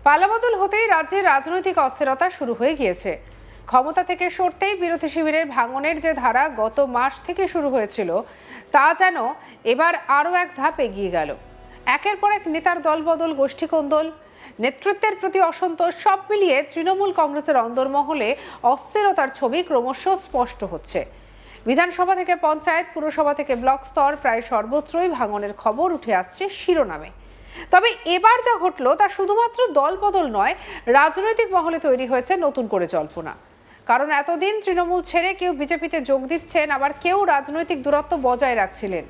পালাবদল হতেই রাজ্যে রাজনৈতিক অস্থিরতা শুরু হয়ে গিয়েছে। ক্ষমতা থেকে সরতেই বিরোধী শিবিরের ভাঙনের যে ধারা গত মাস থেকে শুরু হয়েছিল, তা যেন এবার আরও এক ধাপ এগিয়ে গেল। একের পর এক নেতার দলবদল, গোষ্ঠী কোন্দল, নেতৃত্বের প্রতি অসন্তোষ, সব মিলিয়ে তৃণমূল কংগ্রেসের অন্দরমহলে অস্থিরতার ছবি ক্রমশ স্পষ্ট হচ্ছে। বিধানসভা থেকে পঞ্চায়েত, পুরসভা থেকে ব্লক স্তর, প্রায় সর্বত্রই ভাঙনের খবর উঠে আসছে শিরোনামে। তবে এবার যা ঘটলো তা শুধুমাত্র দলবদল নয়, রাজনৈতিক মহলে তৈরি হয়েছে নতুন করে জল্পনা। কারণ এতদিন তৃণমূল ছেড়ে কেউ বিজেপিতে যোগ দিচ্ছেন, আবার কেউ রাজনৈতিক দূরত্ব বজায় রাখছিলেন।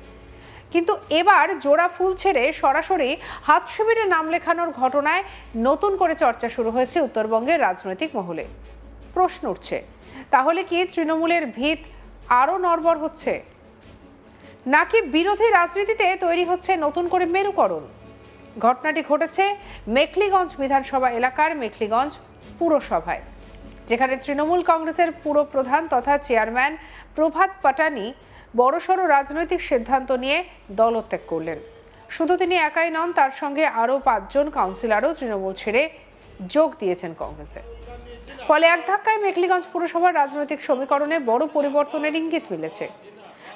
কিন্তু এবার জোড়া ফুল ছেড়ে সরাসরি হাত শিবিরে নাম লেখানোর ঘটনায় নতুন করে চর্চা শুরু হয়েছে উত্তরবঙ্গের রাজনৈতিক মহলে। প্রশ্ন উঠছে, তাহলে কি তৃণমূলের ভিত আরও নড়বড় হচ্ছে, নাকি বিরোধী রাজনীতিতে তৈরি হচ্ছে নতুন করে মেরুকরণ? ঘটনাটি ঘটেছে মেখলিগঞ্জ বিধানসভা এলাকার মেখলিগঞ্জ পুরসভায়, যেখানে তৃণমূল কংগ্রেসের পুরপ্রধান তথা চেয়ারম্যান প্রভাত পাটানি বড়সড় রাজনৈতিক সিদ্ধান্ত নিয়ে দলত্যাগ করলেন। শুধু তিনি একাই নন, তার সঙ্গে আরও 5 জন কাউন্সিলরও তৃণমূল ছেড়ে যোগ দিয়েছেন কংগ্রেসে। ফলে এক ধাক্কায় মেখলিগঞ্জ পুরসভার রাজনৈতিক সমীকরণে বড় পরিবর্তনের ইঙ্গিত মিলেছে।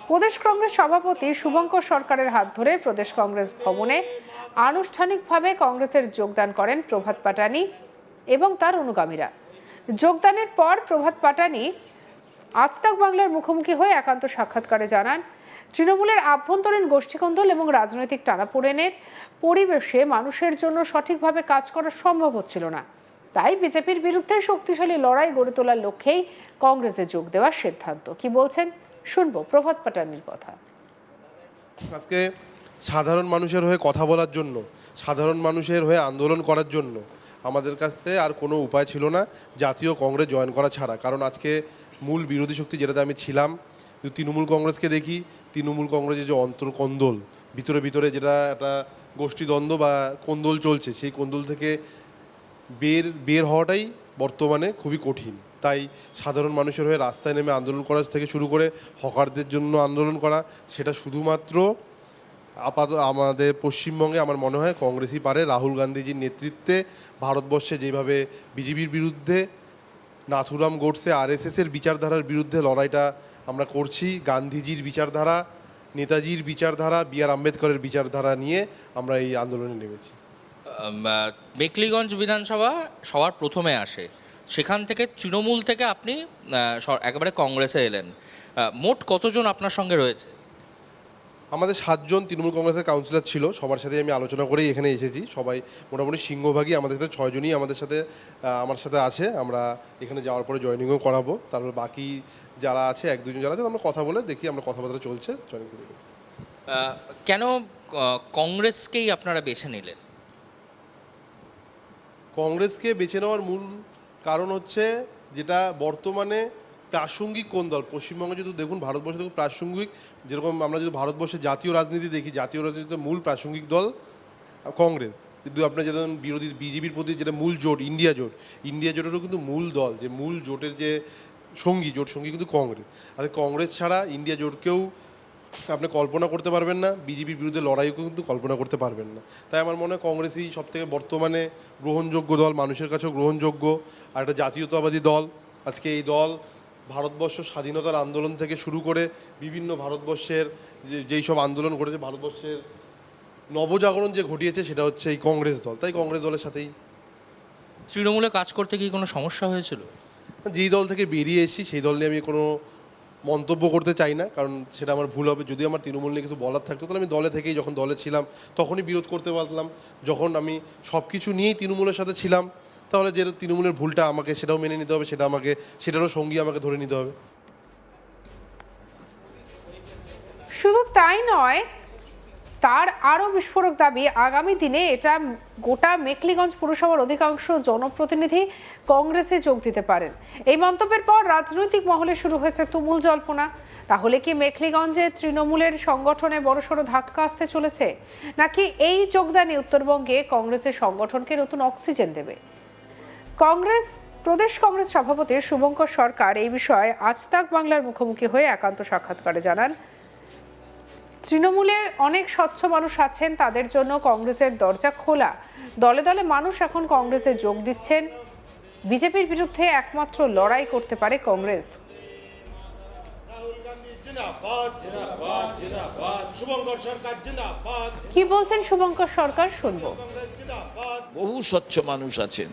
প্রদেশ কংগ্রেস সভাপতি শুভঙ্কর সরকারের হাত ধরে প্রদেশ কংগ্রেস ভবনে আনুষ্ঠানিকভাবে কংগ্রেসের যোগদান করেন প্রভাত পাটানি এবং তার অনুগামীরা। যোগদানের পর প্রভাত পাটানি আজ তাক বাংলার মুখোমুখি হয়ে একান্ত সাক্ষাৎকারে জানান, তৃণমূলের আভ্যন্তরীণ গোষ্ঠীকন্দল এবং রাজনৈতিক টানাপোড়েনের পরিবেশে মানুষের জন্য সঠিকভাবে কাজ করা সম্ভব হচ্ছিল না। তাই বিজেপির বিরুদ্ধে শক্তিশালী লড়াই গড়ে তোলার লক্ষ্যেই কংগ্রেসে যোগ দেওয়ার সিদ্ধান্ত। কি বলছেন শুনবো প্রভাত পাটানির কথা। আজকে সাধারণ মানুষের হয়ে কথা বলার জন্য, সাধারণ মানুষের হয়ে আন্দোলন করার জন্য আমাদের কাছে আর কোনো উপায় ছিল না জাতীয় কংগ্রেস জয়েন করা ছাড়া। কারণ আজকে মূল বিরোধী শক্তি যেটাতে আমি ছিলাম, তৃণমূল কংগ্রেসকে দেখি, তৃণমূল কংগ্রেসের যে অন্তর্কন্দল, ভিতরে ভিতরে যেটা একটা গোষ্ঠীদ্বন্দ্ব বা কোন্দল চলছে, সেই কোন্দল থেকে বের হওয়াটাই বর্তমানে খুবই কঠিন। তাই সাধারণ মানুষের হয়ে রাস্তায় নেমে আন্দোলন করা থেকে শুরু করে হকারদের জন্য আন্দোলন করা, সেটা শুধুমাত্র আমাদের পশ্চিমবঙ্গে আমার মনে হয় কংগ্রেসই পারে। রাহুল গান্ধীজির নেতৃত্বে ভারতবর্ষে যেভাবে বিজেপির বিরুদ্ধে, নাথুরাম গোডসে আরএসএসের বিচারধারার বিরুদ্ধে লড়াইটা আমরা করছি, গান্ধীজির বিচারধারা, নেতাজির বিচারধারা, বি.আর. আম্বেদকরের বিচারধারা নিয়ে আমরা এই আন্দোলনে নেমেছি। মেখলিগঞ্জ বিধানসভা সবার প্রথমে আসে, সেখান থেকে তৃণমূল থেকে আপনি একেবারে কংগ্রেসে এলেন। মোট কতজন আপনার সঙ্গে রয়েছে? আমাদের 7 জন তৃণমূল কংগ্রেসের কাউন্সিলর ছিল, সবার সাথে আমি আলোচনা করেই এখানে এসেছি। সবাই মোটামুটি সিংহভাগই আমাদের সাথে 6 জনই আমার সাথে আছে। আমরা এখানে যাওয়ার পরে জয়েনিংও করাবো। তারপর বাকি যারা আছে, 1-2 জন যারা আছে, আমরা কথা বলে দেখি, আমরা কথাবার্তা চলছে, জয়েনিং করে দেবো। কেন কংগ্রেসকেই আপনারা বেছে নিলেন? কংগ্রেসকে বেছে নেওয়ার মূল কারণ হচ্ছে, যেটা বর্তমানে প্রাসঙ্গিক কোন দল পশ্চিমবঙ্গে যদি দেখুন, ভারতবর্ষে দেখুন প্রাসঙ্গিক, যেরকম আমরা যদি ভারতবর্ষে জাতীয় রাজনীতি দেখি, জাতীয় রাজনীতিতে মূল প্রাসঙ্গিক দল কংগ্রেস। কিন্তু আপনার যেমন বিরোধী বিজেপির প্রতি যেটা মূল জোট, ইন্ডিয়া জোটেরও কিন্তু মূল দল, যে মূল জোটের যে জোট সঙ্গী কিন্তু কংগ্রেস। আর কংগ্রেস ছাড়া ইন্ডিয়া জোটকেও আপনি কল্পনা করতে পারবেন না, বিজেপির বিরুদ্ধে লড়াইও কিন্তু কল্পনা করতে পারবেন না। তাই আমার মনে হয় কংগ্রেসই সবথেকে বর্তমানে গ্রহণযোগ্য দল, মানুষের কাছেও গ্রহণযোগ্য, আর একটা জাতীয়তাবাদী দল। আজকে এই দল ভারতবর্ষ স্বাধীনতার আন্দোলন থেকে শুরু করে বিভিন্ন ভারতবর্ষের যেই সব আন্দোলন ঘটেছে, ভারতবর্ষের নবজাগরণ যে ঘটিয়েছে, সেটা হচ্ছে এই কংগ্রেস দল। তাই কংগ্রেস দলের সাথেই। তৃণমূলে কাজ করতে কি কোনো সমস্যা হয়েছিল? যেই দল থেকে বেরিয়ে এসেছি সেই দল নিয়ে আমি কোনো মন্তব্য করতে চাই না, কারণ সেটা আমার ভুল হবে। যদি আমার তৃণমূল নিয়ে কিছু বলার থাকতো, তাহলে আমি দলে থেকেই, যখন দলে ছিলাম তখনই বিরোধ করতে পারলাম। যখন আমি সব কিছু নিয়েই তৃণমূলের সাথে ছিলাম, তাহলে যে তৃণমূলের ভুলটা আমাকে সেটাও মেনে নিতে হবে, সেটারও সঙ্গী আমাকে ধরে নিতে হবে। শুধু তাই নয়, তার আরও বিস্ফোরক দাবি, আগামী দিনে এটা গোটা মেখলিগঞ্জ পুরসভার অধিকাংশ জনপ্রতিনিধি কংগ্রেসে যোগ দিতে পারেন। এই মন্তব্যের পর রাজনৈতিক মহলে শুরু হয়েছে তুমুল জল্পনা। তাহলে কি মেখলিগঞ্জে তৃণমূলের সংগঠনে বড়সড় ধাক্কা আসতে চলেছে, নাকি এই যোগদানই উত্তরবঙ্গে কংগ্রেসের সংগঠনকে নতুন অক্সিজেন দেবে? প্রদেশ কংগ্রেস সভাপতি শুভঙ্কর সরকার এই বিষয়ে আজ তাক বাংলার মুখোমুখি হয়ে একান্ত সাক্ষাৎকারে জানান, তৃণমূলে অনেক স্বচ্ছ মানুষ আছেন, তাদের জন্য কংগ্রেসের দরজা খোলা। দলে দলে মানুষ এখন কংগ্রেসে যোগ দিচ্ছেন। বিজেপির বিরুদ্ধে একমাত্র লড়াই করতে পারে কংগ্রেস। রাহুল গান্ধী জিন্দাবাদ জিন্দাবাদ জিন্দাবাদ শুভঙ্কর সরকার জিন্দাবাদ কি বলছেন শুভঙ্কর সরকার, শুনবো। কংগ্রেস জিন্দাবাদ বহু স্বচ্ছ মানুষ আছেন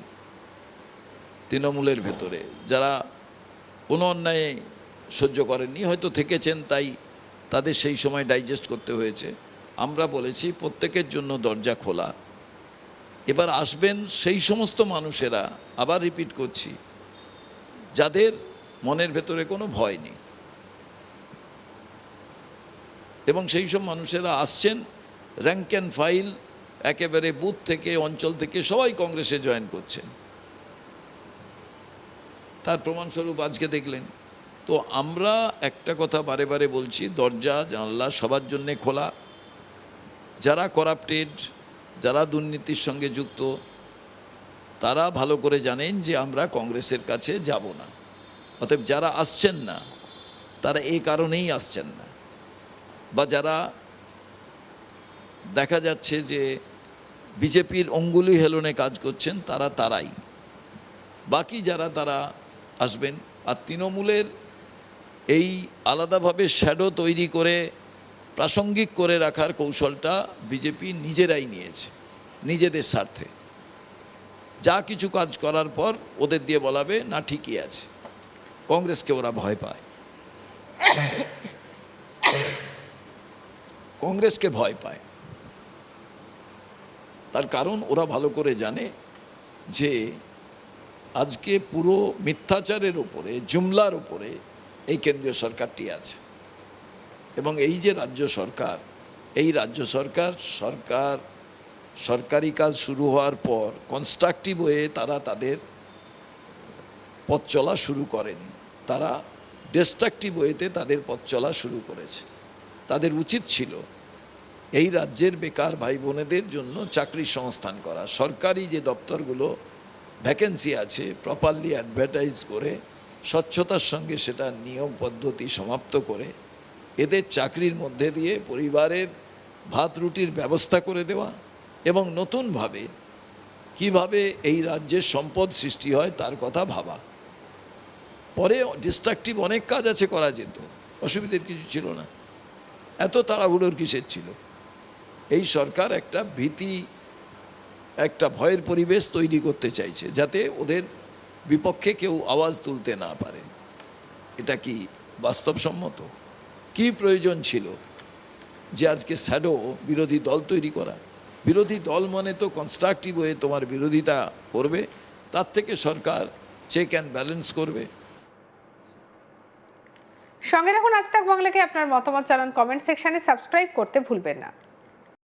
তৃণমূলের ভেতরে, যারা কোনো অন্যায় সহ্য করেননি, হয়তো থেকেছেন, তাই তাদের সেই সময় ডাইজেস্ট করতে হয়েছে। আমরা বলেছি প্রত্যেকের জন্য দরজা খোলা। এবার আসবেন সেই সমস্ত মানুষেরা, আবার রিপিট করছি, যাদের মনের ভেতরে কোনো ভয় নেই, এবং সেই সব মানুষেরা আসছেন র্যাঙ্ক অ্যান্ড ফাইল, একেবারে বুথ থেকে অঞ্চল থেকে সবাই কংগ্রেসে জয়েন করছেন। তার প্রমাণস্বরূপ আজকে দেখলেন। তো আমরা একটা কথা বারে বারে বলছি, দরজা জানলা সবার জন্যে খোলা। যারা করাপ্টেড, যারা দুর্নীতির সঙ্গে যুক্ত, তারা ভালো করে জানেন যে আমরা কংগ্রেসের কাছে যাব না। অতএব যারা আসছেন না, তারা এই কারণেই আসছেন না, বা যারা দেখা যাচ্ছে যে বিজেপির অঙ্গুলি হেলনে কাজ করছেন, তারাই। বাকি যারা, তারা আসবেন। আর তৃণমূলের এই আলাদাভাবে শ্যাডো তৈরি করে প্রাসঙ্গিক করে রাখার কৌশলটা বিজেপি নিজেরাই নিয়েছে, নিজেদের স্বার্থে। যা কিছু কাজ করার পর ওদের দিয়ে বলাবে না ঠিকই আছে। কংগ্রেসকে ওরা ভয় পায়, কংগ্রেসকে ভয় পায়। তার কারণ ওরা ভালো করে জানে যে আজকে পুরো মিথ্যাচারের উপরে, জুমলার উপরে এই কেন্দ্রীয় সরকারটি আছে। এবং এই যে রাজ্য সরকার, এই রাজ্য সরকার সরকারি কাজ শুরু হওয়ার পর কনস্ট্রাকটিভ হয়ে তারা তাদের পথ চলা শুরু করেনি, তারা ডিস্ট্রাকটিভ ওয়েতে তাদের পথ চলা শুরু করেছে। তাদের উচিত ছিল এই রাজ্যের বেকার ভাই বোনেদের জন্য চাকরির সংস্থান করা। সরকারি যে দপ্তরগুলো ভ্যাকেন্সি আছে, প্রপারলি অ্যাডভার্টাইজ করে, স্বচ্ছতার সঙ্গে সেটা নিয়োগ পদ্ধতি সমাপ্ত করে, এদের চাকরির মধ্যে দিয়ে পরিবারের ভাত রুটির ব্যবস্থা করে দেওয়া, এবং নতুনভাবে কিভাবে এই রাজ্যের সম্পদ সৃষ্টি হয় তার কথা ভাবা। পরে ডিস্ট্রাকটিভ অনেক কাজ আছে, করা যেত, অসুবিধার কিছু ছিল না। এত তাড়াহুড়োর কিসের ছিল? এই সরকার একটা ভীতি, একটা ভয়ের পরিবেশ তৈরি করতে চাইছে, যাতে ওদের বিপক্ষে কেউ আওয়াজ তুলতে না পারে। এটা কি বাস্তবসম্মত? কি প্রয়োজন ছিল যে আজকে শ্যাডো বিরোধী দল তৈরি করা? বিরোধী দল মানে তো কনস্ট্রাকটিভ হয়ে তোমার বিরোধিতা করবে, তার থেকে সরকার চেক অ্যান্ড ব্যালেন্স করবে। সঙ্গে রাখুন আজ তাক বাংলাকে। আপনার মতামত জানান কমেন্ট সেকশনে, সাবস্ক্রাইব করতে ভুলবেন না।